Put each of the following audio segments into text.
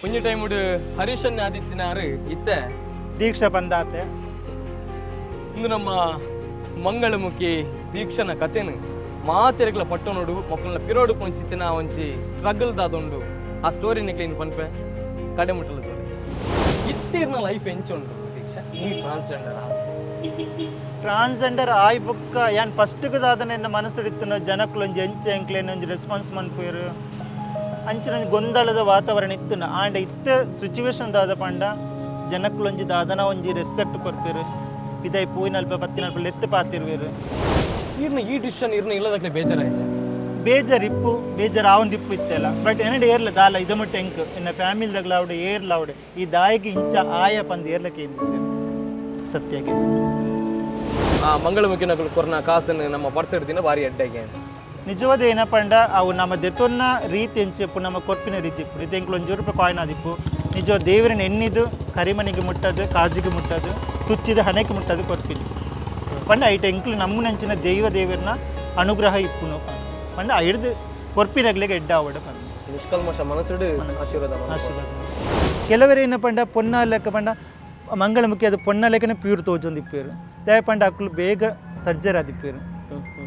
ಒಂಜಿ ಟೈಮ್ ಹರೀಶನ್ ಆದಿತ್ಯನಾರು ಇತ್ತ ದೀಕ್ಷಾ ಬಂದಾತೆ ಇಂದು ನಮ್ಮ ಮಂಗಳಮುಖಿ ದೀಕ್ಷನ ಕಥೆನು ಮಾತೆರೆಗ್ಲ ಪಟ್ಟು ನೋಡು ಮಕ್ಕಳನ್ನ ಪಿರೋಡು ಕೊಂಚಿತ್ತಿನ ಒಂಚಿ ಸ್ಟ್ರಗಲ್ ದಾದೊಂಡು ಆ ಸ್ಟೋರಿ ನಿಕ್ಲೇನು ಪನ್ಪೆ ಕಡೆ ಮುಟ್ಟಲು ಇತ್ತೀರ್ನ ಲೈಫ್ ಎಂಚುಂಡು ದೀಕ್ಷಾ ನೀ ಟ್ರಾನ್ಸ್ಜೆಂಡರ್ ಆಯ್ ಬುಕ್ಕ ಯಾನ್ ಫಸ್ಟ್ಗೆ ದಾದನ ಎನ್ನ ಮನಸ್ಸಿಡಿತ್ತು ಜನಕ್ಲೊಂಜಿ ಎಂಚ ಎಂಕ್ಲೇನು ಒಂಜಿ ರೆಸ್ಪಾನ್ಸ್ ಮನ್ಪುಯರು ಅಂಚಿನ ಗೊಂದಲದ ವಾತಾವರಣ ಇತ್ತು ಆಂಡ ಇತ್ತ ಸಿಚುವೇಶನ್ ದಾದ ಪಂಡ ಜನಕ್ಲೊಂಜಿ ದಾದನ ಒಂಜಿ ರೆಸ್ಪೆಕ್ಟ್ ಕೊಡ್ತೀರು ಇದಾಯಿ ಪೂಯಿನಲ್ಪ ಪತ್ತಿನಲ್ಪ ಲೆತ್ತು ಪಾತಿರುವೇರು ಇರ್ನ ಈ ಡಿಸಿಷನ್ ಇರ್ನ ಇಲ್ಲದಕ್ಕೆ ಬೇಜಾರಾಯ್ತು ಬೇಜಾರಿಪ್ಪು ಬೇಜಾರು ಆವೊಂದಿಪ್ಪು ಇತ್ತೆಲ್ಲ ಬಟ್ ಏನಡೆ ಏರ್ಲ ದಾಲ ಇದಮ ಟೆಂಕ್ ಎನ್ನ ಫ್ಯಾಮಿಲಿದಾಗ್ಲ ಅವಡೆ ಏರ್ಲ ಅವಡೆ ಈ ದಾಯಿಗೆ ಇಂಚ ಆಯ ಪಂದ್ ಏರ್ಲಕ್ಕೆ ಏನು ಸತ್ಯಗೆ ಆ ಮಂಗಳಮುಖಿ ನಗಲು ಕೊರೋನಾ ಕಾಸನ್ನು ನಮ್ಮ ಪರ್ಸೆಡ್ ದಿನ ಭಾರಿ ಅಡ್ಡಾಗಿ ನಿಜವಾದ ಏನಪ್ಪಂಡ ಅವು ನಮ್ಮ ದೆತೊನ್ನ ರೀತಿ ಎಂಚೆಪ್ಪು ನಮ್ಮ ಕೊರ್ಪಿನ ರೀತಿ ಇಪ್ಪು ಇದು ಎಂಕ್ಲು ₹1 ಕಾಯಿನ್ ಆದಿಪ್ಪು ನಿಜ ದೇವರನ್ನ ಎಣ್ಣಿದು ಕರಿಮನಿಗೆ ಮುಟ್ಟದು ಕಾಜಿಗೆ ಮುಟ್ಟದು ತುಚ್ಚಿದ ಹಣೆಗೆ ಮುಟ್ಟದು ಕೊರ್ಪಿನಿ ಪಂಡ ಐಟ ಎಂಕ್ಲು ನಮ್ಮ ನಂಚಿನ ದೇವರನ್ನ ಅನುಗ್ರಹ ಇಪ್ಪುನು ಪಂಡ ಹಿಡ್ದು ಕೊರ್ಪಿನಾಗ್ಲಿಗೆ ಎಡ್ಡ ಅವಡ ಪಂಡ ನಿಷ್ಕಲ್ಮಶ ಮನಸ್ಸುಡು ಆಶೀರ್ವಾದ ಕೆಲವರು ಏನಪ್ಪಂಡ ಪೊನ್ನ ಲೆಕ್ಕ ಪಂಡ ಮಂಗಳಮುಖಿ ಅದು ಪೊನ್ನ ಲೆಕ್ಕನೆ ಪ್ಯೂರ್ ತೋಜೊಂದಿಪ್ಪೇರು ದಯ ಪಂಡ ಅಕ್ಕಲು ಬೇಗ ಸರ್ಜರಿ ಆದಿಪ್ಪೇರು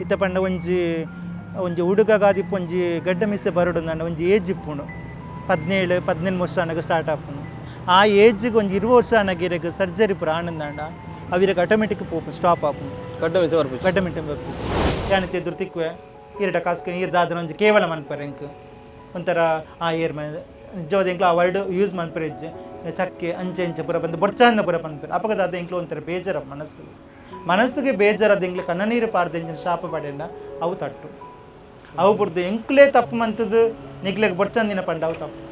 ಇತ್ತ ಪಂಡ ಒಂಜಿ ಹುಡುಗಗಾದಿಪ್ಪು ಒಂಜಿ ಗಡ್ಡ ಮಿಸ್ಸೆ ಬರೋಡು ಅಂದ ಒಂಜಿ ಏಜ್ ಇಪ್ಪುಂಡು 17-18 ವರ್ಷ ಅನ್ನಗ ಸ್ಟಾರ್ಟ್ ಆಪುನು ಆ ಏಜ್ಗೆ ಒಂಜಿ 20 ವರ್ಷ ಅನ್ನಗಿರಗೆ ಸರ್ಜರಿ ಪೂರ ಆನಂದಾಂಡ ಅವಿರಗೆ ಆಟೋಮೆಟಿಕ್ ಸ್ಟಾಪ್ ಆಪುನು ಗಡ್ಡ ಮಿಟ್ಟೆ ಬರ್ಪು ಯಾನತ್ತೆ ಎದುರು ತಿಕ್ಕುವೆ ಇರಟ ಕಾಸ್ಕೆ ನೀರು ದಾದನ ಒಂಜಿ ಕೇವಲ ಮನ್ಪರೆ ಎಂಕ್ ಒಂಥರ ಆ ಏರ್ ಮನೆ ನಿಜವಾದ ಎಂಕ್ಲು ಆ ವರ್ಡ್ ಯೂಸ್ ಮನ್ಪರೆ ಇಜ್ಜೆ ಚಕ್ಕೆ ಅಂಚೆ ಪೂರ ಬಂದು ಬೊರ್ಚಾನ್ನ ಪೂರ ಪನ್ಪರೆ ಅಪಗದಾದ ಎಂಕ್ಲು ಒಂಥರ ಬೇಜಾರ ಮನಸ್ಸಿಗೆ ಬೇಜಾರದ ಎಂಕ್ಲು ಕಣ್ಣ ನೀರು ಪಾರ್ದ ಎಂಜಿನ ಶಾಪ ಪಡೆಯಂಡ ಅವು ತಟ್ಟು ಅವು ಬುಡ್ದು ಎಂಕ್ಲೇ ತಪ್ಪು ಮಂತದ್ದು ನಿಗ್ಲೆಗೆ ಬೊರ್ಚಂದಿನ ಪಂಡ ಅವು ತಪ್ಪು